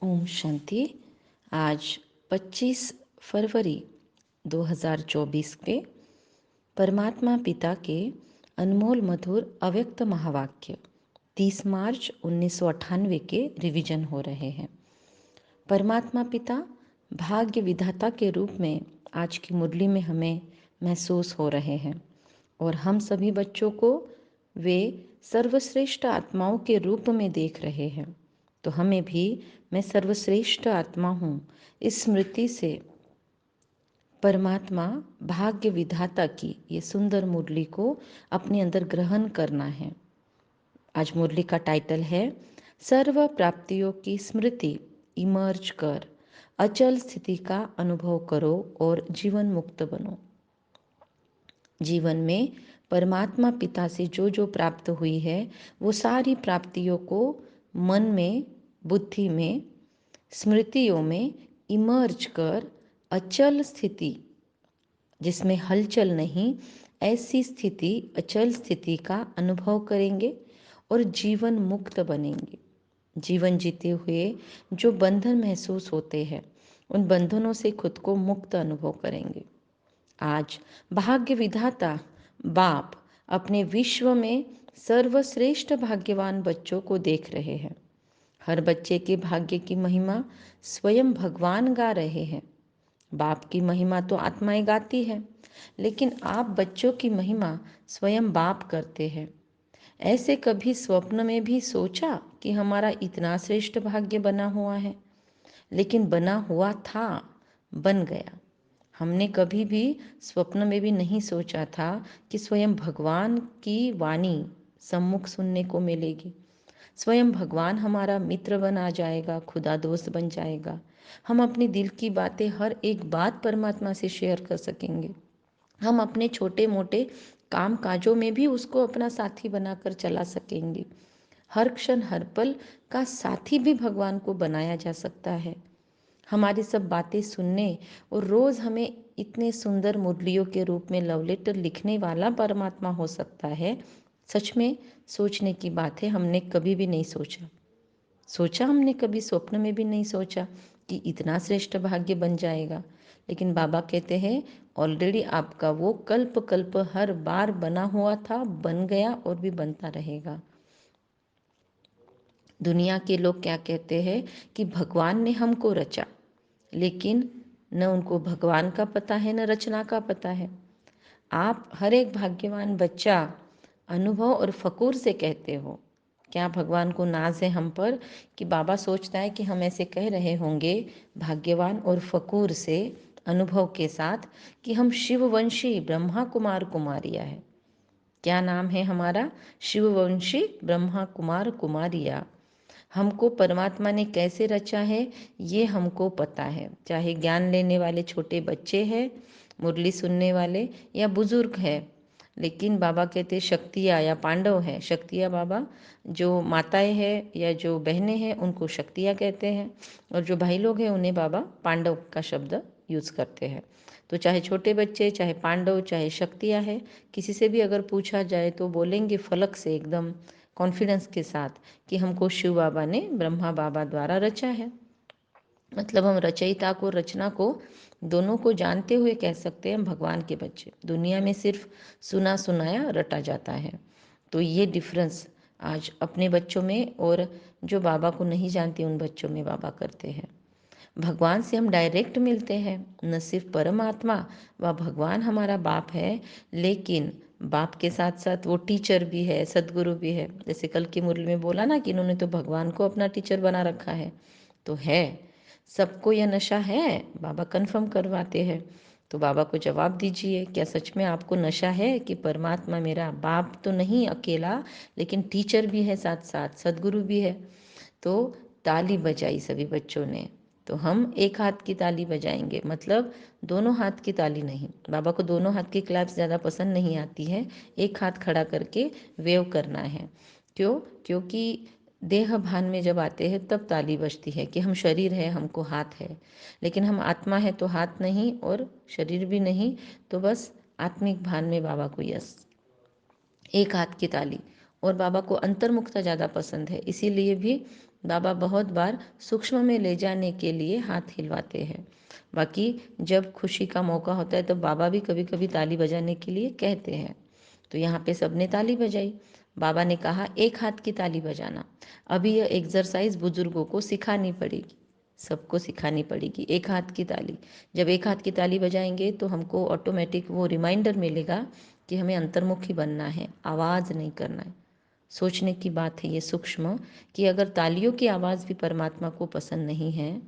ओम शांति। आज 25 फरवरी 2024 के परमात्मा पिता के अनमोल मधुर अव्यक्त महावाक्य 30 मार्च 1998 के रिवीजन हो रहे हैं। परमात्मा पिता भाग्य विधाता के रूप में आज की मुरली में हमें महसूस हो रहे हैं और हम सभी बच्चों को वे सर्वश्रेष्ठ आत्माओं के रूप में देख रहे हैं। तो हमें भी मैं सर्वश्रेष्ठ आत्मा हूँ इस स्मृति से परमात्मा भाग्य विधाता की ये सुंदर मुरली को अपने अंदर ग्रहण करना है। आज मुरली का टाइटल है सर्व प्राप्तियों की स्मृति इमर्ज कर अचल स्थिति का अनुभव करो और जीवन मुक्त बनो। जीवन में परमात्मा पिता से जो जो प्राप्त हुई है वो सारी प्राप्तियों को मन में, बुद्धि में, स्मृतियों में इमर्ज कर अचल स्थिति जिसमें हलचल नहीं, ऐसी स्थिति अचल स्थिति का अनुभव करेंगे और जीवन मुक्त बनेंगे। जीवन जीते हुए जो बंधन महसूस होते हैं उन बंधनों से खुद को मुक्त अनुभव करेंगे। आज भाग्य विधाता बाप अपने विश्व में सर्वश्रेष्ठ भाग्यवान बच्चों को देख रहे हैं। हर बच्चे के भाग्य की महिमा स्वयं भगवान गा रहे हैं। बाप की महिमा तो आत्माएं गाती है, लेकिन आप बच्चों की महिमा स्वयं बाप करते हैं। ऐसे कभी स्वप्न में भी सोचा कि हमारा इतना श्रेष्ठ भाग्य बना हुआ है? लेकिन बना हुआ था, बन गया। हमने कभी भी स्वप्न में भी नहीं सोचा था कि स्वयं भगवान की वाणी सम्मुख सुनने को मिलेगी। स्वयं भगवान हमारा मित्र बना जाएगा, खुदा दोस्त बन जाएगा। हम अपनी दिल की बातें हर एक बात परमात्मा से शेयर कर सकेंगे। हम अपने छोटे मोटे काम काजों में भी उसको अपना साथी बनाकर चला सकेंगे। हर क्षण हर पल का साथी भी भगवान को बनाया जा सकता है। हमारी सब बातें सुनने और रोज हमें इतने सुंदर मुरलियों के रूप में लव लेटर लिखने वाला परमात्मा हो सकता है, सच में सोचने की बात है। हमने कभी भी नहीं सोचा हमने कभी स्वप्न में भी नहीं सोचा कि इतना श्रेष्ठ भाग्य बन जाएगा। लेकिन बाबा कहते हैं ऑलरेडी आपका वो कल्प कल्प हर बार बना हुआ था, बन गया और भी बनता रहेगा। दुनिया के लोग क्या कहते हैं कि भगवान ने हमको रचा, लेकिन न उनको भगवान का पता है न रचना का पता है। आप हर एक भाग्यवान बच्चा अनुभव और फकूर से कहते हो। क्या भगवान को नाज है हम पर कि बाबा सोचता है कि हम ऐसे कह रहे होंगे भाग्यवान और फकूर से, अनुभव के साथ, कि हम शिववंशी ब्रह्मा कुमार कुमारिया है। क्या नाम है हमारा? शिववंशी ब्रह्मा कुमार कुमारिया। हमको परमात्मा ने कैसे रचा है ये हमको पता है। चाहे ज्ञान लेने वाले छोटे बच्चे हैं, मुरली सुनने वाले, या बुजुर्ग है। लेकिन बाबा कहते शक्तियाँ या पांडव हैं। शक्तियाँ बाबा जो माताएं हैं या जो बहनें हैं उनको शक्तियाँ कहते हैं, और जो भाई लोग हैं उन्हें बाबा पांडव का शब्द यूज़ करते हैं। तो चाहे छोटे बच्चे, चाहे पांडव, चाहे शक्तियाँ है, किसी से भी अगर पूछा जाए तो बोलेंगे फलक से, एकदम कॉन्फिडेंस के साथ, कि हमको शिव बाबा ने ब्रह्मा बाबा द्वारा रचा है। मतलब हम रचयिता को, रचना को, दोनों को जानते हुए कह सकते हैं हम भगवान के बच्चे। दुनिया में सिर्फ सुना सुनाया रटा जाता है। तो ये डिफरेंस आज अपने बच्चों में और जो बाबा को नहीं जानते उन बच्चों में बाबा करते हैं। भगवान से हम डायरेक्ट मिलते हैं। न सिर्फ परमात्मा व भगवान हमारा बाप है, लेकिन बाप के साथ साथ वो टीचर भी है, सदगुरु भी है। जैसे कल की मुरली में बोला ना कि इन्होंने तो भगवान को अपना टीचर बना रखा है। तो है, सबको यह नशा है, बाबा कंफर्म करवाते हैं। तो बाबा को जवाब दीजिए, क्या सच में आपको नशा है कि परमात्मा मेरा बाप तो नहीं अकेला, लेकिन टीचर भी है, साथ साथ सदगुरु भी है? तो ताली बजाई सभी बच्चों ने। तो हम एक हाथ की ताली बजाएंगे, मतलब दोनों हाथ की ताली नहीं। बाबा को दोनों हाथ की क्लैप्स ज़्यादा पसंद नहीं आती है, एक हाथ खड़ा करके वेव करना है। क्यों? क्योंकि देह भान में जब आते हैं तब ताली बजती है कि हम शरीर है, हमको हाथ है। लेकिन हम आत्मा है तो हाथ नहीं और शरीर भी नहीं, तो बस आत्मिक भान में बाबा को यस, एक हाथ की ताली। और बाबा को अंतर्मुखता ज़्यादा पसंद है, इसीलिए भी बाबा बहुत बार सूक्ष्म में ले जाने के लिए हाथ हिलवाते हैं। बाकी जब खुशी का मौका होता है तो बाबा भी कभी कभी ताली बजाने के लिए कहते हैं। तो यहाँ पे सबने ताली बजाई। बाबा ने कहा एक हाथ की ताली बजाना। अभी यह एक्सरसाइज बुजुर्गों को सिखानी पड़ेगी, सबको सिखानी पड़ेगी। एक हाथ की ताली, जब एक हाथ की ताली बजाएंगे तो हमको ऑटोमेटिक वो रिमाइंडर मिलेगा कि हमें अंतर्मुखी बनना है, आवाज़ नहीं करना है। सोचने की बात है ये सूक्ष्म, कि अगर तालियों की आवाज़ भी परमात्मा को पसंद नहीं है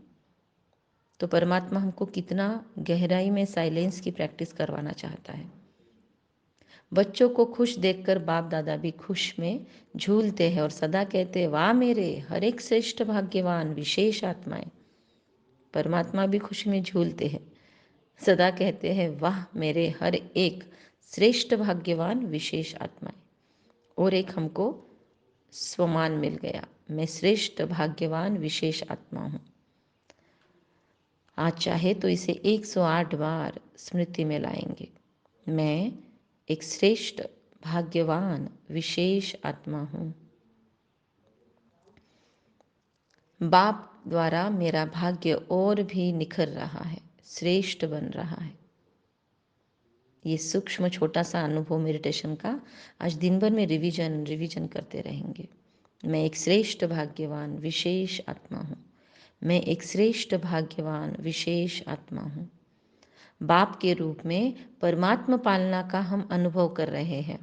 तो परमात्मा हमको कितना गहराई में साइलेंस की प्रैक्टिस करवाना चाहता है। बच्चों को खुश देखकर बाप दादा भी खुश में झूलते हैं और सदा कहते हैं वाह मेरे हर एक श्रेष्ठ भाग्यवान विशेष आत्माएं। परमात्मा भी खुशी में झूलते हैं, सदा कहते हैं वाह मेरे हर एक श्रेष्ठ भाग्यवान विशेष आत्माएं। और एक हमको स्वमान मिल गया, मैं श्रेष्ठ भाग्यवान विशेष आत्मा हूँ। आज चाहे तो इसे 108 बार स्मृति में लाएंगे। मैं एक श्रेष्ठ भाग्यवान विशेष आत्मा हूँ। बाप द्वारा मेरा भाग्य और भी निखर रहा है, श्रेष्ठ बन रहा है। ये सूक्ष्म छोटा सा अनुभव मेडिटेशन का आज दिन भर में रिवीजन करते रहेंगे। मैं एक श्रेष्ठ भाग्यवान विशेष आत्मा हूँ। मैं एक श्रेष्ठ भाग्यवान विशेष आत्मा हूँ। बाप के रूप में परमात्मा पालना का हम अनुभव कर रहे हैं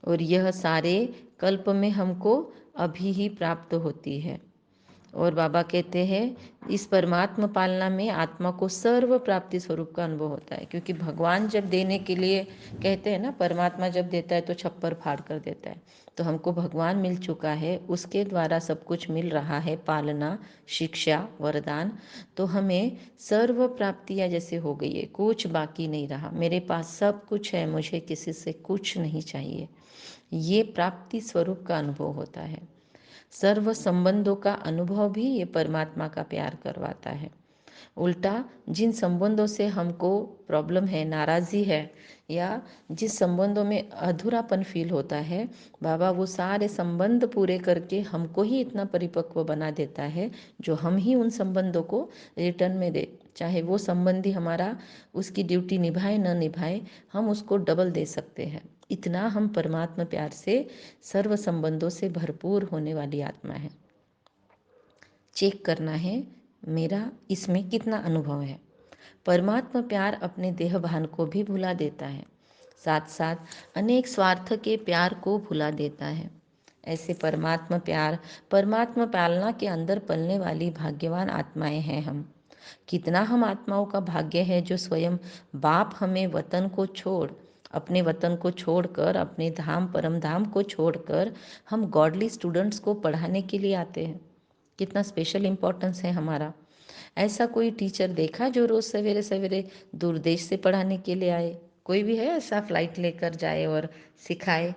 और यह सारे कल्प में हमको अभी ही प्राप्त होती है। और बाबा कहते हैं इस परमात्मा पालना में आत्मा को सर्व प्राप्ति स्वरूप का अनुभव होता है, क्योंकि भगवान जब देने के लिए कहते हैं ना, परमात्मा जब देता है तो छप्पर फाड़ कर देता है। तो हमको भगवान मिल चुका है, उसके द्वारा सब कुछ मिल रहा है, पालना, शिक्षा, वरदान। तो हमें सर्व प्राप्तियाँ जैसे हो गई है, कुछ बाकी नहीं रहा। मेरे पास सब कुछ है, मुझे किसी से कुछ नहीं चाहिए। ये प्राप्ति स्वरूप का अनुभव होता है। सर्व संबंधों का अनुभव भी ये परमात्मा का प्यार करवाता है। उल्टा जिन संबंधों से हमको प्रॉब्लम है, नाराज़ी है, या जिस संबंधों में अधूरापन फील होता है, बाबा वो सारे संबंध पूरे करके हमको ही इतना परिपक्व बना देता है जो हम ही उन संबंधों को रिटर्न में दे। चाहे वो संबंधी हमारा उसकी ड्यूटी निभाए न निभाए, हम उसको डबल दे सकते हैं। इतना हम परमात्मा प्यार से सर्व संबंधों से भरपूर होने वाली आत्मा है। चेक करना है मेरा इसमें कितना अनुभव है। परमात्मा प्यार अपने देह भान को भी भुला देता है, साथ साथ अनेक स्वार्थ के प्यार को भुला देता है। ऐसे परमात्मा पालना के अंदर पलने वाली भाग्यवान आत्माएं हैं हम। कितना हम आत्माओं का भाग्य है जो स्वयं बाप हमें अपने वतन को छोड़कर, अपने धाम परम धाम को छोड़कर हम गॉडली स्टूडेंट्स को पढ़ाने के लिए आते हैं। कितना स्पेशल इम्पोर्टेंस है हमारा। ऐसा कोई टीचर देखा जो रोज़ सवेरे सवेरे दूर देश से पढ़ाने के लिए आए? कोई भी है ऐसा फ्लाइट लेकर जाए और सिखाए?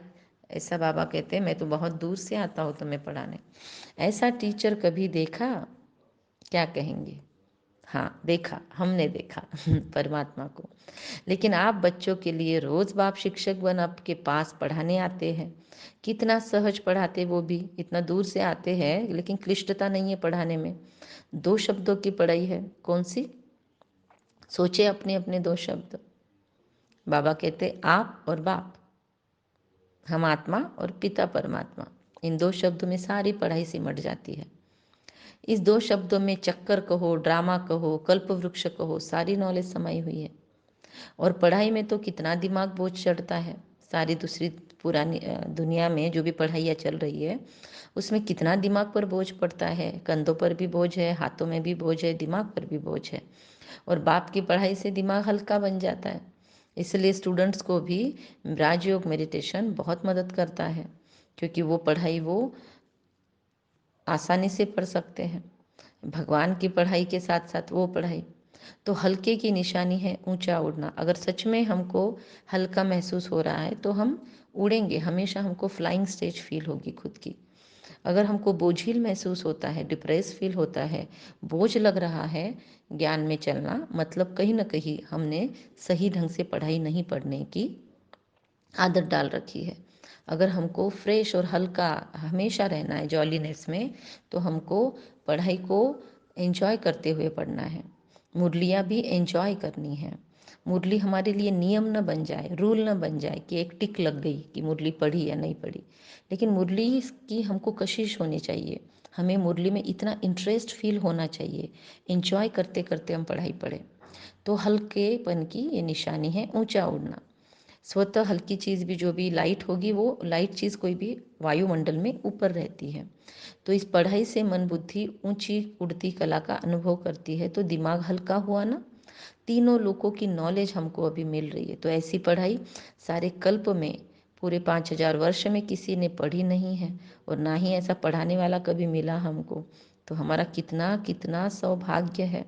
ऐसा बाबा कहते हैं मैं तो बहुत दूर से आता हूँ तुम्हें पढ़ाने। ऐसा टीचर कभी देखा? क्या कहेंगे? हाँ देखा, हमने देखा परमात्मा को। लेकिन आप बच्चों के लिए रोज बाप शिक्षक बन आपके पास पढ़ाने आते हैं। कितना सहज पढ़ाते, वो भी इतना दूर से आते हैं, लेकिन क्लिष्टता नहीं है पढ़ाने में। 2 शब्दों की पढ़ाई है, कौन सी? सोचे अपने अपने 2 शब्द। बाबा कहते आप और बाप, हम आत्मा और पिता परमात्मा। इन 2 शब्दों में सारी पढ़ाई सिमट जाती है। इस 2 शब्दों में चक्कर कहो, ड्रामा कहो, कल्प वृक्ष कहो, सारी नॉलेज समाई हुई है। और पढ़ाई में तो कितना दिमाग बोझ चढ़ता है। सारी दूसरी पुरानी दुनिया में जो भी पढ़ाइयाँ चल रही है उसमें कितना दिमाग पर बोझ पड़ता है। कंधों पर भी बोझ है, हाथों में भी बोझ है, दिमाग पर भी बोझ है। और बाप की पढ़ाई से दिमाग हल्का बन जाता है। इसलिए स्टूडेंट्स को भी राजयोग मेडिटेशन बहुत मदद करता है, क्योंकि वो पढ़ाई वो आसानी से पढ़ सकते हैं। भगवान की पढ़ाई के साथ साथ वो पढ़ाई तो हल्के की निशानी है ऊंचा उड़ना। अगर सच में हमको हल्का महसूस हो रहा है तो हम उड़ेंगे, हमेशा हमको फ्लाइंग स्टेज फील होगी खुद की। अगर हमको बोझिल महसूस होता है, डिप्रेस फील होता है, बोझ लग रहा है ज्ञान में चलना, मतलब कहीं ना कहीं हमने सही ढंग से पढ़ाई नहीं पढ़ने की आदत डाल रखी है। अगर हमको फ्रेश और हल्का हमेशा रहना है जॉलीनेस में, तो हमको पढ़ाई को एंजॉय करते हुए पढ़ना है। मुरलियाँ भी एंजॉय करनी है। मुरली हमारे लिए नियम न बन जाए, रूल न बन जाए कि एक टिक लग गई कि मुरली पढ़ी या नहीं पढ़ी। लेकिन मुरली की हमको कशिश होनी चाहिए, हमें मुरली में इतना इंटरेस्ट फील होना चाहिए, एंजॉय करते करते हम पढ़ाई पढ़ें। तो हल्केपन की ये निशानी है ऊंचा उड़ना। स्वतः हल्की चीज़ भी जो भी लाइट होगी, वो लाइट चीज़ कोई भी वायुमंडल में ऊपर रहती है। तो इस पढ़ाई से मन बुद्धि ऊंची उड़ती कला का अनुभव करती है, तो दिमाग हल्का हुआ ना। तीनों लोगों की नॉलेज हमको अभी मिल रही है। तो ऐसी पढ़ाई सारे कल्प में, पूरे 5000 वर्ष में किसी ने पढ़ी नहीं है, और ना ही ऐसा पढ़ाने वाला कभी मिला हमको। तो हमारा कितना कितना सौभाग्य है।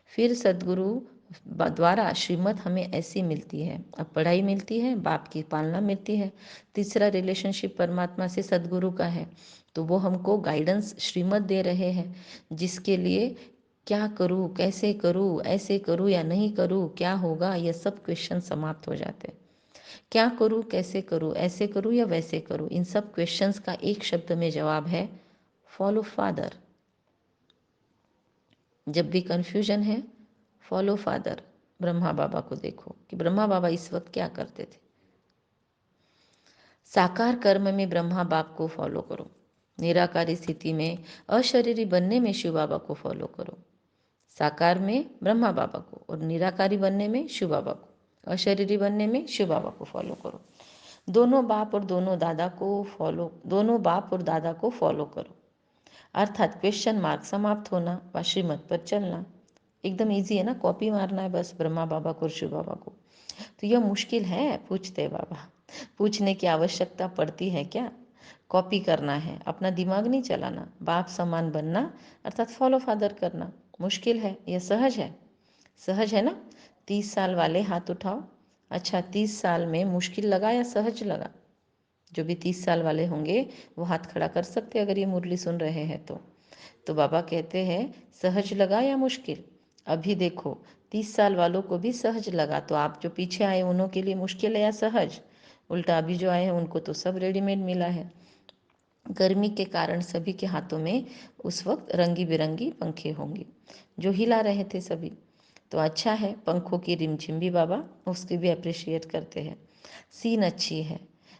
फिर सदगुरु द्वारा श्रीमत हमें ऐसी मिलती है। अब पढ़ाई मिलती है, बाप की पालना मिलती है, तीसरा रिलेशनशिप परमात्मा से सदगुरु का है। तो वो हमको गाइडेंस श्रीमत दे रहे हैं, जिसके लिए क्या करूँ, कैसे करूँ, ऐसे करूँ या नहीं करूँ, क्या होगा, ये सब क्वेश्चन समाप्त हो जाते हैं। क्या करूँ, कैसे करूँ, ऐसे करूँ या वैसे करूँ, इन सब क्वेश्चंस का एक शब्द में जवाब है फॉलो फादर। जब भी कन्फ्यूजन है, फॉलो फादर, ब्रह्मा बाबा को देखो कि ब्रह्मा बाबा इस वक्त क्या करते थे। साकार कर्म में ब्रह्मा बाप को फॉलो करो, निराकारी स्थिति में अशरीरी बनने में शिव बाबा को फॉलो करो। साकार में ब्रह्मा बाबा को और निराकारी बनने में शिव बाबा को, अशरीरी बनने में शिव बाबा को फॉलो करो। दोनों बाप और दोनों बाप और दादा को फॉलो करो। अर्थात क्वेश्चन मार्क समाप्त होना व श्रीमत पर चलना। एकदम इजी है ना, कॉपी मारना है बस ब्रह्मा बाबा को और शिव बाबा को। तो यह मुश्किल है, पूछते बाबा। पूछने की आवश्यकता पड़ती है क्या? कॉपी करना है, अपना दिमाग नहीं चलाना। बाप समान बनना अर्थात फॉलो फादर करना मुश्किल है, यह सहज है। सहज है ना? 30 साल वाले हाथ उठाओ। अच्छा, 30 साल में मुश्किल लगा या सहज लगा? जो भी 30 साल वाले होंगे वो हाथ खड़ा कर सकते, अगर ये मुरली सुन रहे हैं तो बाबा कहते हैं सहज लगा या मुश्किल? अभी देखो, 30 साल वालों को भी सहज लगा, तो आप जो पीछे आए उन्हों के लिए मुश्किल है या सहज? उल्टा अभी जो आए हैं उनको तो सब रेडीमेड मिला है। गर्मी के कारण सभी के हाथों में उस वक्त रंगी बिरंगी पंखे होंगे जो हिला रहे थे सभी। तो अच्छा है, पंखों की रिमझिम भी बाबा उसकी भी अप्रिशिएट करते हैं। सीन अच्छी है,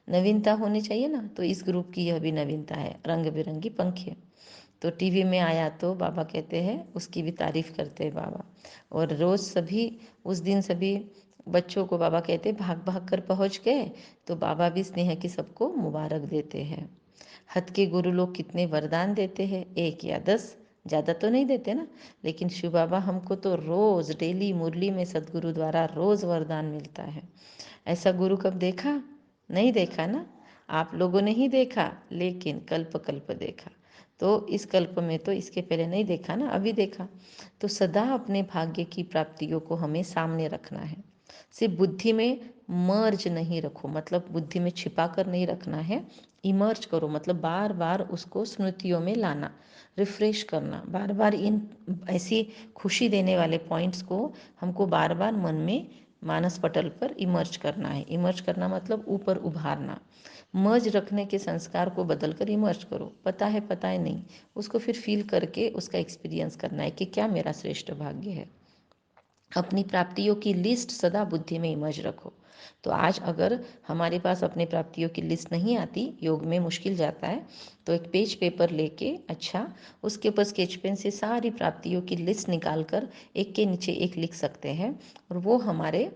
नवीनता होनी चाहिए ना, तो इस ग्रुप की यह भी नवीनता है, रंग बिरंगी पंखे। तो टीवी में आया तो बाबा कहते हैं उसकी भी तारीफ करते हैं बाबा। और रोज़ सभी उस दिन सभी बच्चों को बाबा कहते भाग भाग कर पहुँच गए, तो बाबा भी स्नेह की सबको मुबारक देते हैं। हद के गुरु लोग कितने वरदान देते हैं, 1 या 10, ज़्यादा तो नहीं देते ना। लेकिन शिव बाबा हमको तो रोज़ डेली मुरली में सदगुरु द्वारा रोज़ वरदान मिलता है। ऐसा गुरु कब देखा? नहीं देखा ना, आप लोगों ने ही देखा, लेकिन कल्प कल्प देखा। तो इस कल्प में तो इसके पहले नहीं देखा ना, अभी देखा। तो सदा अपने भाग्य की प्राप्तियों को हमें सामने रखना है। सिर्फ बुद्धि में मर्ज नहीं रखो, मतलब बुद्धि में छिपा कर नहीं रखना है, इमर्ज करो, मतलब बार बार उसको स्मृतियों में लाना, रिफ्रेश करना। बार बार इन ऐसी खुशी देने वाले पॉइंट्स को हमको बार बार मन में मानस पटल पर इमर्ज करना है। इमर्ज करना मतलब ऊपर उभारना। मर्ज रखने के संस्कार को बदल कर इमर्ज करो। पता है नहीं, उसको फिर फील करके उसका एक्सपीरियंस करना है कि क्या मेरा श्रेष्ठ भाग्य है। अपनी प्राप्तियों की लिस्ट सदा बुद्धि में इमर्ज रखो। तो आज अगर हमारे पास अपनी प्राप्तियों की लिस्ट नहीं आती, योग में मुश्किल जाता है, तो एक पेज पेपर लेके अच्छा उसके ऊपर स्केच पेन से सारी प्राप्तियों की लिस्ट निकाल कर एक के नीचे एक लिख सकते हैं। और वो हमारे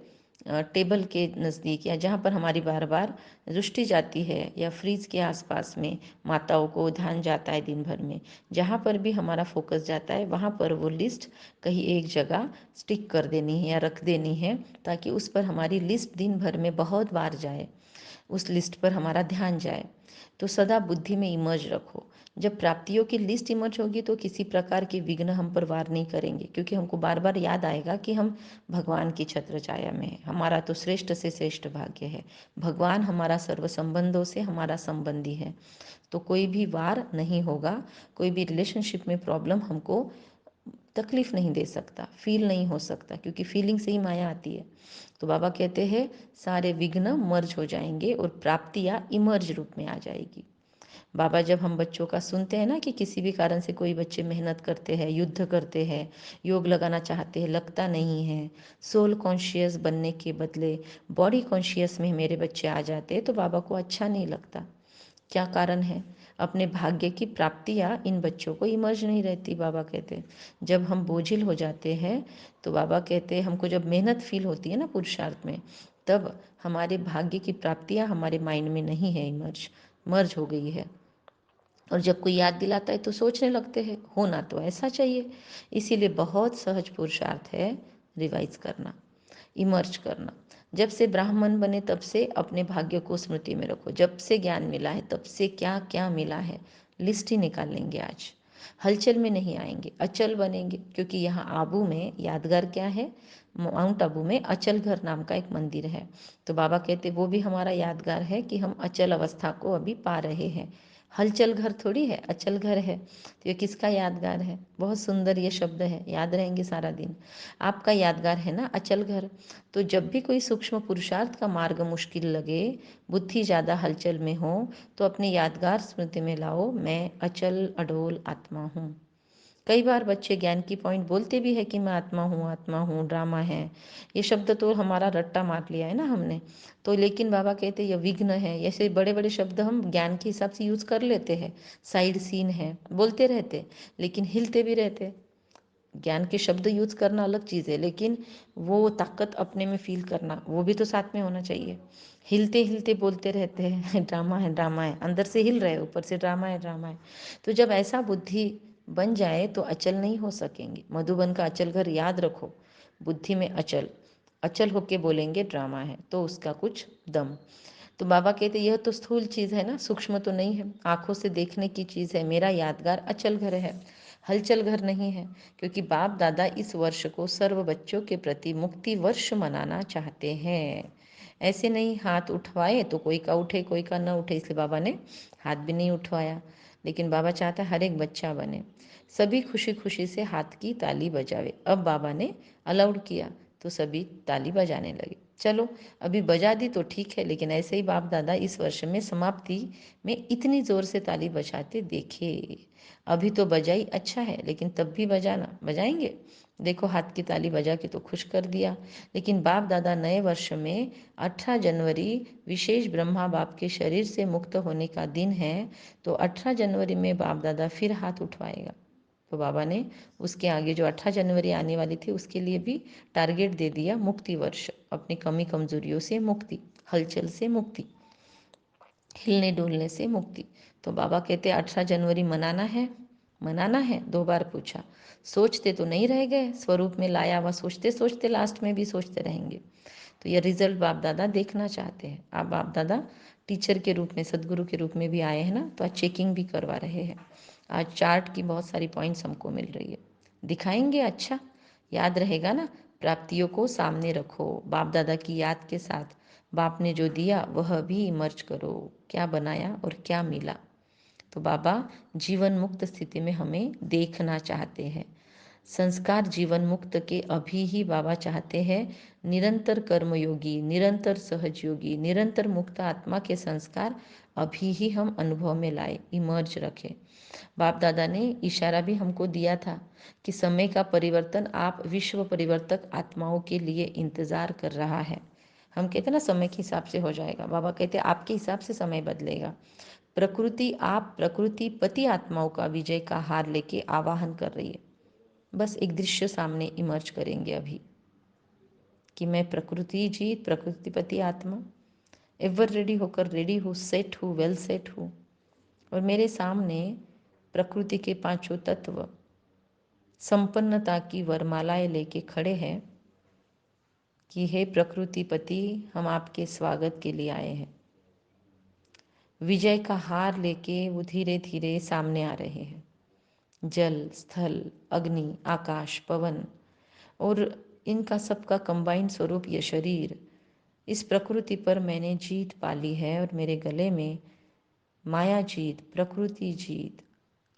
टेबल के नज़दीक या जहाँ पर हमारी बार बार दृष्टि जाती है, या फ्रिज के आसपास में माताओं को ध्यान जाता है दिन भर में, जहाँ पर भी हमारा फोकस जाता है वहाँ पर वो लिस्ट कहीं एक जगह स्टिक कर देनी है या रख देनी है, ताकि उस पर हमारी लिस्ट दिन भर में बहुत बार जाए, उस लिस्ट पर हमारा ध्यान जाए। तो सदा बुद्धि में इमर्ज रखो। जब प्राप्तियों की लिस्ट इमर्ज होगी तो किसी प्रकार के विघ्न हम पर वार नहीं करेंगे, क्योंकि हमको बार बार याद आएगा कि हम भगवान की छत्र छाया में हैं। हमारा तो श्रेष्ठ से श्रेष्ठ भाग्य है, भगवान हमारा सर्व संबंधों से हमारा संबंधी है। तो कोई भी वार नहीं होगा, कोई भी रिलेशनशिप में प्रॉब्लम हमको तकलीफ नहीं दे सकता, फील नहीं हो सकता, क्योंकि फीलिंग से ही माया आती है। तो बाबा कहते हैं सारे विघ्न मर्ज हो जाएंगे और प्राप्तियाँ इमर्ज रूप में आ जाएगी। बाबा जब हम बच्चों का सुनते हैं ना कि किसी भी कारण से कोई बच्चे मेहनत करते हैं, युद्ध करते हैं, योग लगाना चाहते हैं, लगता नहीं है, सोल कॉन्शियस बनने के बदले बॉडी कॉन्शियस में मेरे बच्चे आ जाते हैं, तो बाबा को अच्छा नहीं लगता। क्या कारण है? अपने भाग्य की प्राप्तियाँ इन बच्चों को इमर्ज नहीं रहती। बाबा कहते जब हम बोझिल हो जाते हैं, तो बाबा कहते हमको जब मेहनत फील होती है ना पुरुषार्थ में, तब हमारे भाग्य की प्राप्तियाँ हमारे माइंड में नहीं है, मर्ज हो गई है। और जब कोई याद दिलाता है तो सोचने लगते हैं होना तो ऐसा चाहिए। इसीलिए बहुत सहज पुरुषार्थ है रिवाइज करना, इमर्ज करना। जब से ब्राह्मण बने तब से अपने भाग्य को स्मृति में रखो। जब से ज्ञान मिला है तब से क्या क्या मिला है, लिस्ट ही निकाल लेंगे आज। हलचल में नहीं आएंगे, अचल बनेंगे। क्योंकि यहाँ आबू में यादगार क्या है, माउंट आबू में अचल घर नाम का एक मंदिर है। तो बाबा कहते वो भी हमारा यादगार है कि हम अचल अवस्था को अभी पा रहे हैं। हलचल घर थोड़ी है, अचल घर है। तो ये किसका यादगार है? बहुत सुंदर ये शब्द है, याद रहेंगे सारा दिन। आपका यादगार है ना अचल घर। तो जब भी कोई सूक्ष्म पुरुषार्थ का मार्ग मुश्किल लगे, बुद्धि ज़्यादा हलचल में हो, तो अपने यादगार स्मृति में लाओ, मैं अचल अडोल आत्मा हूँ। कई बार बच्चे ज्ञान की पॉइंट बोलते भी है कि मैं आत्मा हूँ, ड्रामा है। ये शब्द तो हमारा रट्टा मार लिया है ना हमने। तो लेकिन बाबा कहते ये विघ्न है। ऐसे बड़े बड़े शब्द हम ज्ञान के हिसाब से यूज़ कर लेते हैं। साइड सीन है बोलते रहते, लेकिन हिलते भी रहते। ज्ञान के शब्द यूज करना अलग चीज़ है, लेकिन वो ताकत अपने में फील करना वो भी तो साथ में होना चाहिए। हिलते हिलते बोलते रहते हैं ड्रामा है, अंदर से हिल रहे, ऊपर से ड्रामा है। तो जब ऐसा बुद्धि बन जाए तो अचल नहीं हो सकेंगे। मधुबन का अचल घर याद रखो, बुद्धि में अचल, अचल होके बोलेंगे ड्रामा है, तो उसका कुछ दम। तो बाबा कहते यह तो स्थूल चीज़ है ना, सूक्ष्म तो नहीं है, आंखों से देखने की चीज़ है। मेरा यादगार अचल घर है, हलचल घर नहीं है। क्योंकि बाप दादा इस वर्ष को सर्व बच्चों के प्रति मुक्ति वर्ष मनाना चाहते हैं। ऐसे नहीं हाथ उठवाए तो कोई का उठे कोई का न उठे, इसलिए बाबा ने हाथ भी नहीं उठवाया। लेकिन बाबा चाहता है हर एक बच्चा बने, सभी खुशी खुशी से हाथ की ताली बजावे। अब बाबा ने अलाउड किया तो सभी ताली बजाने लगे। चलो अभी बजा दी तो ठीक है, लेकिन ऐसे ही बाप दादा इस वर्ष में समाप्ति में इतनी ज़ोर से ताली बजाते देखे। अभी तो बजाई अच्छा है, लेकिन तब भी बजाना, बजाएंगे। देखो हाथ की ताली बजा के तो खुश कर दिया। लेकिन बाप दादा नए वर्ष में 18 जनवरी विशेष ब्रह्मा बाप के शरीर से मुक्त होने का दिन है, तो 18 जनवरी में बाप दादा फिर हाथ उठवाएगा। तो बाबा ने उसके आगे जो 18 जनवरी आने वाली थी उसके लिए भी टारगेट दे दिया, मुक्ति वर्ष, अपनी कमी कमजोरियों से मुक्ति, हलचल से मुक्ति, हिलने डुलने से मुक्ति। तो बाबा कहते 18 जनवरी मनाना है 2 बार पूछा, सोचते तो नहीं रह गए, स्वरूप में लाया हुआ सोचते सोचते लास्ट में भी सोचते रहेंगे। तो ये रिजल्ट बाप दादा देखना चाहते हैं। आप बाप दादा टीचर के रूप में, सदगुरु के रूप में भी आए हैं ना, तो आज चेकिंग भी करवा रहे हैं। आज चार्ट की बहुत सारी पॉइंट्स हमको मिल रही है, दिखाएंगे। अच्छा याद रहेगा ना, प्राप्तियों को सामने रखो, बाप दादा की याद के साथ बाप ने जो दिया वह भी इमर्ज करो, क्या बनाया और क्या मिला। तो बाबा जीवन मुक्त स्थिति में हमें देखना चाहते हैं। संस्कार जीवन मुक्त के अभी ही बाबा चाहते हैं निरंतर कर्मयोगी, निरंतर सहजयोगी, निरंतर मुक्त आत्मा के संस्कार अभी ही हम अनुभव में लाए, इमर्ज रखें। बाप दादा ने इशारा भी हमको दिया था कि समय का परिवर्तन आप विश्व परिवर्तक आत्माओं के लिए इंतजार कर रहा है। हम कहते ना समय के हिसाब से हो जाएगा, बाबा कहते आपके हिसाब से समय बदलेगा। प्रकृति, आप प्रकृति पति आत्माओं का विजय का हार लेके आवाहन कर रही है। बस एक दृश्य सामने इमर्ज करेंगे अभी कि मैं प्रकृति जीत, प्रकृतिपति आत्मा एवर रेडी होकर रेडी हूँ, सेट हूँ, वेल सेट हूँ। और मेरे सामने प्रकृति के 5 तत्व संपन्नता की वरमालाएं लेके खड़े हैं कि हे प्रकृतिपति, हम आपके स्वागत के लिए आए हैं। विजय का हार लेके वो धीरे धीरे सामने आ रहे हैं। जल, स्थल, अग्नि, आकाश, पवन और इनका सबका कंबाइंड स्वरूप ये शरीर, इस प्रकृति पर मैंने जीत पाली है। और मेरे गले में माया जीत, प्रकृति जीत,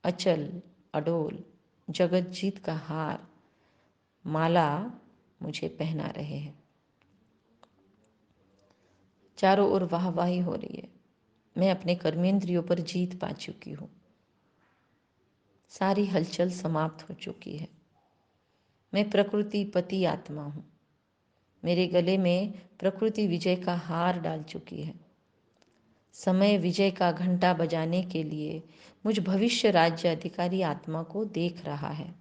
अचल, अडोल, जगत जीत का हार, माला मुझे पहना रहे हैं। चारों ओर वाहवाही हो रही है। मैं अपने कर्मेंद्रियों पर जीत पा चुकी हूँ। सारी हलचल समाप्त हो चुकी है। मैं प्रकृति पति आत्मा हूँ। मेरे गले में प्रकृति विजय का हार डाल चुकी है। समय विजय का घंटा बजाने के लिए मुझ भविष्य राज्य अधिकारी आत्मा को देख रहा है।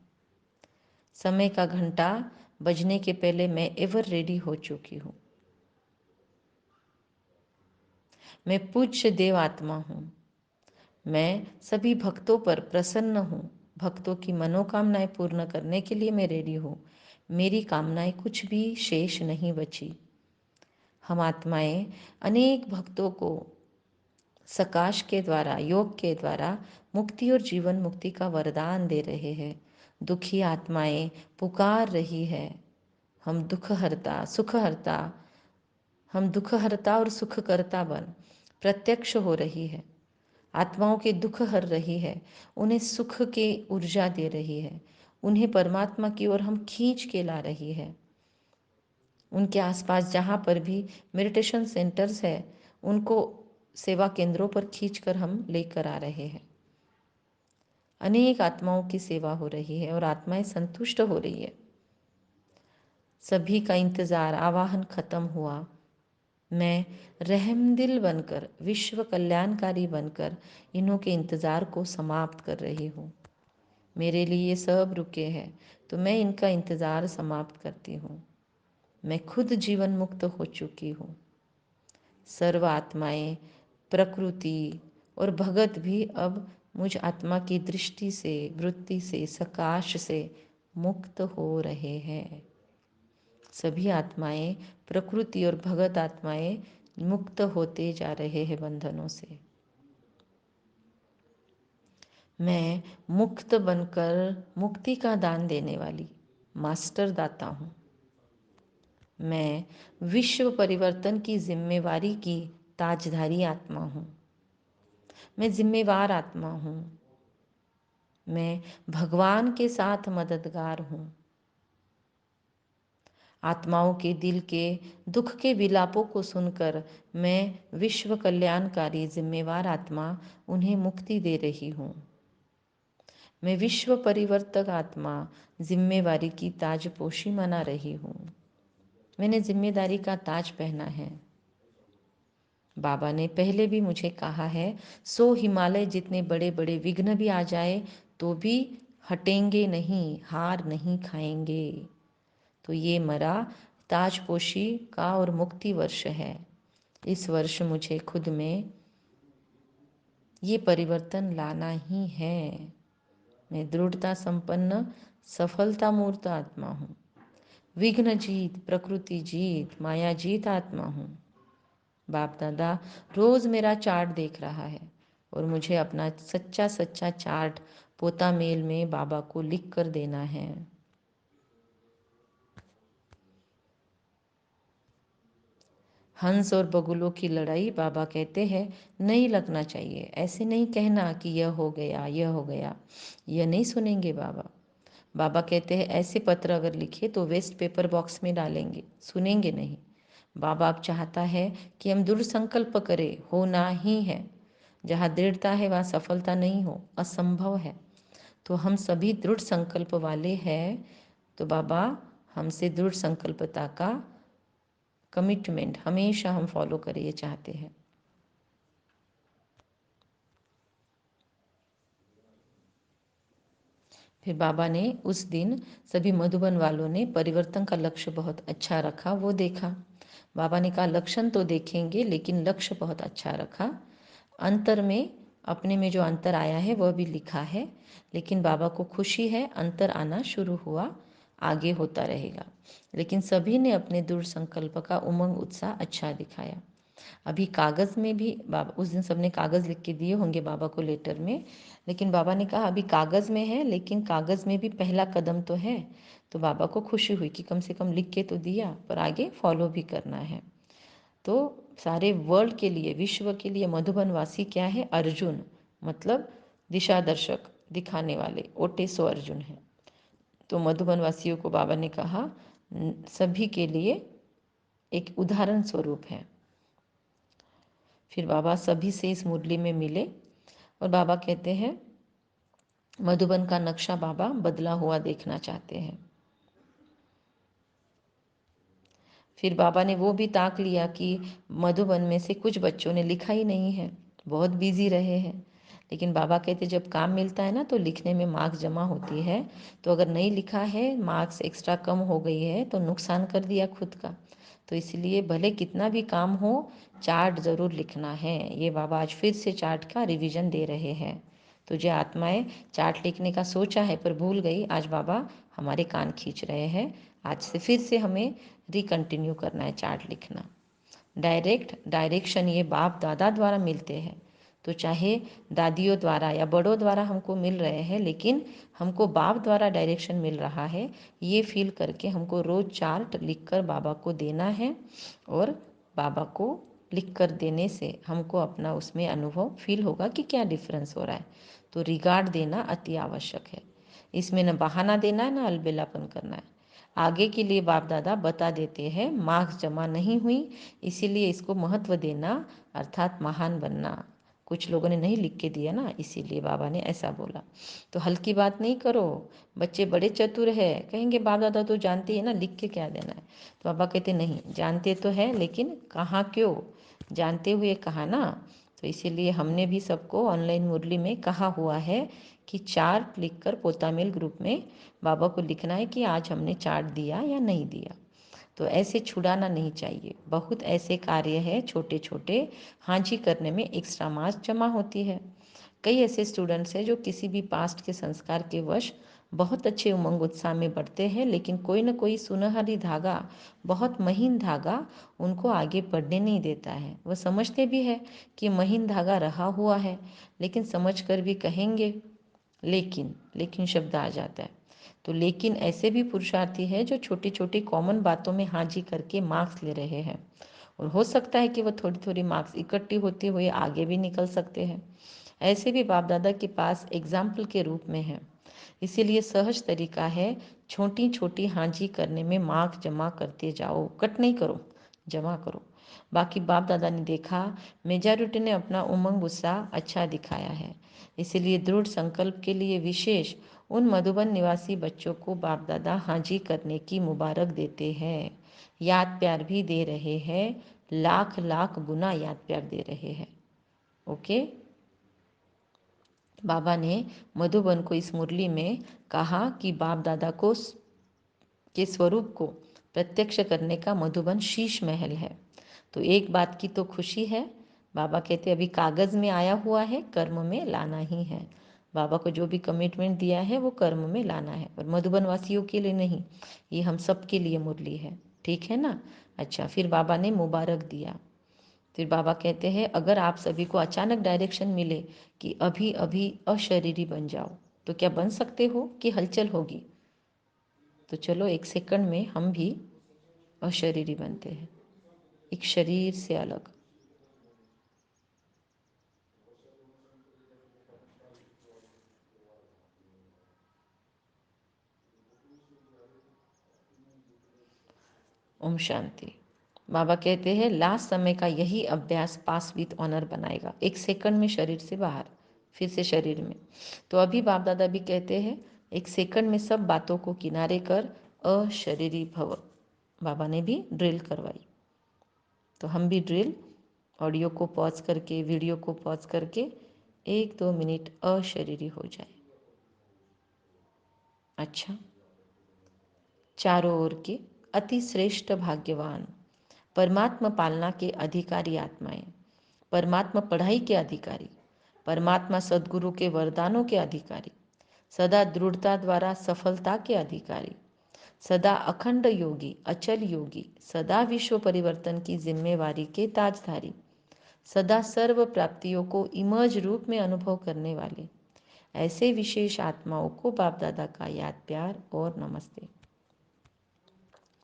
समय का घंटा बजने के पहले मैं एवर रेडी हो चुकी हूँ। मैं पूज्य देव आत्मा हूँ। मैं सभी भक्तों पर प्रसन्न हूँ। भक्तों की मनोकामनाएं पूर्ण करने के लिए मैं रेडी हूँ। मेरी कामनाएं कुछ भी शेष नहीं बची। हम आत्माएं अनेक भक्तों को सकाश के द्वारा, योग के द्वारा मुक्ति और जीवन मुक्ति का वरदान दे रहे हैं। दुखी आत्माएं पुकार रही है, हम दुख हरता सुख हरता, हम दुख हरता और सुख करता बन प्रत्यक्ष हो रही है। आत्माओं के दुख हर रही है, उन्हें सुख की ऊर्जा दे रही है, उन्हें परमात्मा की ओर हम खींच के ला रही है। उनके आसपास जहाँ पर भी मेडिटेशन सेंटर्स है, उनको सेवा केंद्रों पर खींचकर हम लेकर आ रहे हैं। अनेक आत्माओं की सेवा हो रही है और आत्माएं संतुष्ट हो रही है। सभी का इंतजार, आवाहन खत्म हुआ। मैं रहमदिल बनकर, विश्व कल्याणकारी बनकर इन्हों के इंतजार को समाप्त कर रही हूँ। मेरे लिए ये सब रुके हैं, तो मैं इनका इंतजार समाप्त करती हूँ। मैं खुद जीवन मुक्त हो चुकी हूँ। सर्व आत्माएं, प्रकृति और भगत भी अब मुझ आत्मा की दृष्टि से, वृत्ति से, सकाश से मुक्त हो रहे हैं। सभी आत्माएं, प्रकृति और भगत आत्माएं मुक्त होते जा रहे हैं बंधनों से। मैं मुक्त बनकर मुक्ति का दान देने वाली मास्टर दाता हूँ। मैं विश्व परिवर्तन की जिम्मेवारी की ताजधारी आत्मा हूँ। मैं जिम्मेवार आत्मा हूँ। मैं भगवान के साथ मददगार हूँ। आत्माओं के दिल के दुख के विलापों को सुनकर मैं विश्व कल्याणकारी जिम्मेवार आत्मा उन्हें मुक्ति दे रही हूँ। मैं विश्व परिवर्तक आत्मा जिम्मेवारी की ताजपोशी मना रही हूँ। मैंने जिम्मेदारी का ताज पहना है। बाबा ने पहले भी मुझे कहा है, 100 हिमालय जितने बड़े बड़े विघ्न भी आ जाए तो भी हटेंगे नहीं, हार नहीं खाएंगे। तो ये मेरा ताजपोशी का और मुक्ति वर्ष है। इस वर्ष मुझे खुद में ये परिवर्तन लाना ही है। मैं दृढ़ता संपन्न सफलता मूर्त आत्मा हूँ। विघ्न जीत, प्रकृति जीत, माया जीत आत्मा हूँ। बाप दादा रोज मेरा चार्ट देख रहा है और मुझे अपना सच्चा सच्चा चार्ट पोता मेल में बाबा को लिख कर देना है। हंस और बगुलों की लड़ाई बाबा कहते हैं नहीं लगना चाहिए। ऐसे नहीं कहना कि यह हो गया, यह हो गया, यह नहीं सुनेंगे बाबा। बाबा कहते हैं ऐसे पत्र अगर लिखे तो वेस्ट पेपर बॉक्स में डालेंगे, सुनेंगे नहीं। बाबा अब चाहता है कि हम दृढ़ संकल्प करें, होना ही है। जहाँ दृढ़ता है वहाँ सफलता नहीं हो, असंभव है। तो हम सभी दृढ़ संकल्प वाले हैं। तो बाबा हमसे दृढ़ संकल्पता का कमिटमेंट हमेशा हम फॉलो करें, ये चाहते हैं। फिर बाबा ने उस दिन सभी मधुबन वालों ने परिवर्तन का लक्ष्य बहुत अच्छा रखा, वो देखा। बाबा ने कहा लक्षण तो देखेंगे लेकिन लक्ष्य बहुत अच्छा रखा। अंतर में, अपने में जो अंतर आया है वह भी लिखा है। लेकिन बाबा को खुशी है, अंतर आना शुरू हुआ, आगे होता रहेगा। लेकिन सभी ने अपने दृढ़ संकल्प का उमंग उत्साह अच्छा दिखाया। अभी कागज़ में भी बाबा उस दिन सबने कागज़ लिख के दिए होंगे बाबा को लेटर में। लेकिन बाबा ने कहा अभी कागज़ में है लेकिन कागज़ में भी पहला कदम तो है। तो बाबा को खुशी हुई कि कम से कम लिख के तो दिया, पर आगे फॉलो भी करना है। तो सारे वर्ल्ड के लिए, विश्व के लिए मधुबन वासी क्या है? अर्जुन, मतलब दिशा दर्शक, दिखाने वाले ओटेसो अर्जुन हैं। तो मधुबन वासियों को बाबा ने कहा सभी के लिए एक उदाहरण स्वरूप है। फिर बाबा सभी से इस मुरली में मिले और बाबा कहते हैं मधुबन का नक्शा बाबा बदला हुआ देखना चाहते हैं। फिर बाबा ने वो भी ताक लिया कि मधुबन में से कुछ बच्चों ने लिखा ही नहीं है, बहुत बिजी रहे हैं। लेकिन बाबा कहते जब काम मिलता है ना तो लिखने में मार्क्स जमा होती है, तो अगर नहीं लिखा है, मार्क्स एक्स्ट्रा कम हो गई है तो नुकसान कर दिया खुद का। तो इसलिए भले कितना भी काम हो, चार्ट ज़रूर लिखना है। ये बाबा आज फिर से चार्ट का रिवीजन दे रहे हैं। तो जो आत्माएं चार्ट लिखने का सोचा है पर भूल गई, आज बाबा हमारे कान खींच रहे हैं। आज से फिर से हमें रिकंटिन्यू करना है चार्ट लिखना। डायरेक्शन ये बाप दादा द्वारा मिलते हैं, तो चाहे दादियों द्वारा या बड़ों द्वारा हमको मिल रहे हैं, लेकिन हमको बाप द्वारा डायरेक्शन मिल रहा है, ये फील करके हमको रोज़ चार्ट लिखकर बाबा को देना है। और बाबा को लिख कर देने से हमको अपना उसमें अनुभव फील होगा कि क्या डिफरेंस हो रहा है। तो रिगार्ड देना अति आवश्यक है। इसमें न बहाना देना है, न अलबेलापन करना है। आगे के लिए बाप दादा बता देते हैं मार्क्स जमा नहीं हुई, इसीलिए इसको महत्व देना अर्थात महान बनना। कुछ लोगों ने नहीं लिख के दिया ना, इसीलिए बाबा ने ऐसा बोला। तो हल्की बात नहीं करो, बच्चे बड़े चतुर है, कहेंगे बाप दादा तो जानते हैं ना, लिख के क्या देना है। तो बाबा कहते नहीं, जानते तो है लेकिन कहाँ क्यों, जानते हुए कहा ना। तो इसीलिए हमने भी सबको ऑनलाइन मुरली में कहा हुआ है कि चार्ट लिखकर पोतामिल ग्रुप में बाबा को लिखना है कि आज हमने चार्ट दिया या नहीं दिया। तो ऐसे छुड़ाना नहीं चाहिए। बहुत ऐसे कार्य है छोटे छोटे, हाजी करने में एक्स्ट्रा मार्क्स जमा होती है। कई ऐसे स्टूडेंट्स हैं जो किसी भी पास्ट के संस्कार के वश बहुत अच्छे उमंग उत्साह में बढ़ते हैं, लेकिन कोई न कोई सुनहरी धागा, बहुत महीन धागा उनको आगे बढ़ने नहीं देता है। वह समझते भी है कि महीन धागा रहा हुआ है, लेकिन समझकर भी कहेंगे लेकिन, लेकिन शब्द आ जाता है। तो लेकिन ऐसे भी पुरुषार्थी है जो छोटी छोटी कॉमन बातों में हाजी करके मार्क्स ले रहे हैं, और हो सकता है कि वह थोड़ी थोड़ी मार्क्स इकट्ठी होते हुए आगे भी निकल सकते हैं। ऐसे भी बाप दादा के पास एग्जाम्पल के रूप में है। इसीलिए सहज तरीका है, छोटी छोटी हाजी करने में मार्क्स जमा करते जाओ, कट नहीं करो, जमा करो। बाकी बाप दादा ने देखा मेजॉरिटी ने अपना उमंग उत्साह अच्छा दिखाया है, इसलिए दृढ़ संकल्प के लिए विशेष उन मधुबन निवासी बच्चों को बाप दादा हाजी करने की मुबारक देते हैं। याद प्यार भी दे रहे हैं, लाख लाख गुना याद प्यार दे रहे हैं। ओके, बाबा ने मधुबन को इस मुरली में कहा कि बाप दादा को के स्वरूप को प्रत्यक्ष करने का मधुबन शीश महल है। तो एक बात की तो खुशी है, बाबा कहते अभी कागज़ में आया हुआ है, कर्म में लाना ही है। बाबा को जो भी कमिटमेंट दिया है वो कर्म में लाना है, और मधुबन वासियों के लिए नहीं, ये हम सब के लिए मुरली है। ठीक है ना। अच्छा, फिर बाबा ने मुबारक दिया। फिर बाबा कहते हैं अगर आप सभी को अचानक डायरेक्शन मिले कि अभी अभी अशरीरी बन जाओ, तो क्या बन सकते हो कि हलचल होगी? तो चलो एक सेकंड में हम भी अशरीरी बनते हैं, एक शरीर से अलग। ओम शांति। बाबा कहते हैं लास्ट समय का यही अभ्यास पास विथ ऑनर बनाएगा। एक सेकंड में शरीर से बाहर, फिर से शरीर में। तो अभी बाप दादा भी कहते हैं एक सेकंड में सब बातों को किनारे कर अशरीरी भव। बाबा ने भी ड्रिल करवाई, तो हम भी ड्रिल, ऑडियो को पॉज करके, वीडियो को पॉज करके 1-2 मिनट अशरीरी हो जाए। अच्छा, चारों ओर के अति श्रेष्ठ भाग्यवान, परमात्मा पालना के अधिकारी आत्माएं, परमात्मा पढ़ाई के अधिकारी, परमात्मा सद्गुरु के वरदानों के अधिकारी, सदा दृढ़ता द्वारा सफलता के अधिकारी, सदा अखंड योगी, अचल योगी, सदा विश्व परिवर्तन की जिम्मेवारी के ताजधारी, सदा सर्व प्राप्तियों को इमर्ज रूप में अनुभव करने वाले, ऐसे विशेष आत्माओं को बाप दादा का याद प्यार और नमस्ते।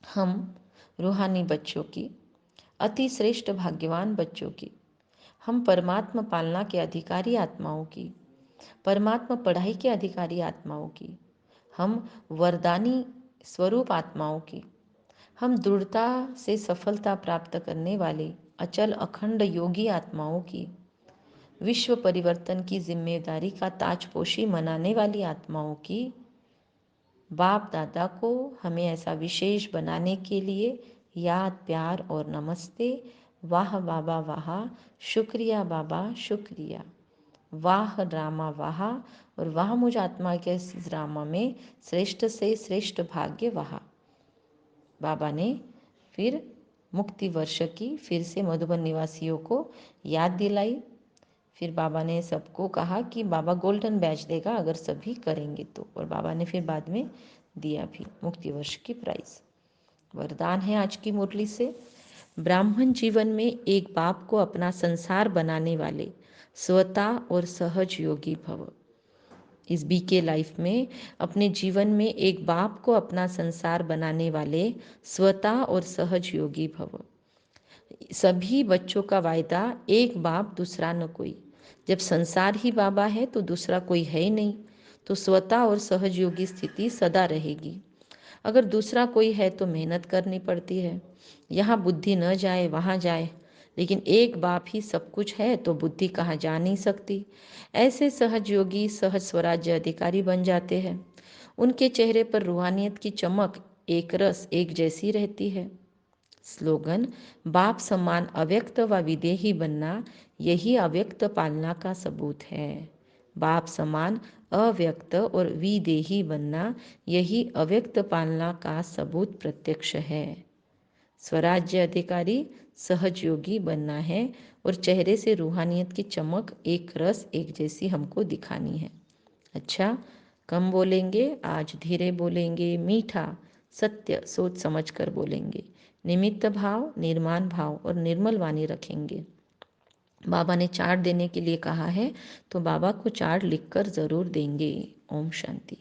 हम रूहानी बच्चों की, अति श्रेष्ठ भाग्यवान बच्चों की, हम परमात्मा पालना के अधिकारी आत्माओं की परमात्मा पढ़ाई के अधिकारी आत्माओं की, हम वरदानी स्वरूप आत्माओं की, हम दृढ़ता से सफलता प्राप्त करने वाले अचल अखंड योगी आत्माओं की, विश्व परिवर्तन की जिम्मेदारी का ताजपोशी मनाने वाली आत्माओं की, बाप दादा को हमें ऐसा विशेष बनाने के लिए याद प्यार और नमस्ते। वाह बाबा वाह, शुक्रिया बाबा शुक्रिया, वाह रामा वाह, और वाह मुझ आत्मा के इस रामा में श्रेष्ठ से श्रेष्ठ भाग्य वाह। बाबा ने फिर मुक्ति वर्ष की फिर से मधुबन निवासियों को याद दिलाई। फिर बाबा ने सबको कहा कि बाबा गोल्डन बैच देगा अगर सभी करेंगे तो, और बाबा ने फिर बाद में दिया भी मुक्ति वर्ष की प्राइज। वरदान है आज की मुरली से, ब्राह्मण जीवन में एक बाप को अपना संसार बनाने वाले स्वतः और सहज योगी भव। इस बीके लाइफ में अपने जीवन में एक बाप को अपना संसार बनाने वाले स्वतः और सहज योगी भव। सभी बच्चों का वायदा एक बाप दूसरा न कोई। जब संसार ही बाबा है तो दूसरा कोई है ही नहीं, तो स्वतः और सहज योगी स्थिति सदा रहेगी। अगर दूसरा कोई है तो मेहनत करनी पड़ती है, यहाँ बुद्धि न जाए वहाँ जाए, लेकिन एक बाप ही सब कुछ है तो बुद्धि कहाँ जा नहीं सकती। ऐसे सहज योगी सहज स्वराज्य अधिकारी बन जाते हैं। उनके चेहरे पर रूहानियत की चमक एक रस एक जैसी रहती है। स्लोगन, बाप समान अव्यक्त व विदेही बनना यही अव्यक्त पालना का सबूत है। बाप समान अव्यक्त और विदेही बनना यही अव्यक्त पालना का सबूत प्रत्यक्ष है। स्वराज्य अधिकारी सहज योगी बनना है और चेहरे से रूहानियत की चमक एक रस एक जैसी हमको दिखानी है। अच्छा, कम बोलेंगे, आज धीरे बोलेंगे, मीठा सत्य सोच समझ कर बोलेंगे, निमित्त भाव निर्माण भाव और निर्मल वाणी रखेंगे। बाबा ने चार्ट देने के लिए कहा है तो बाबा को चार्ट लिखकर ज़रूर देंगे। ओम शांति।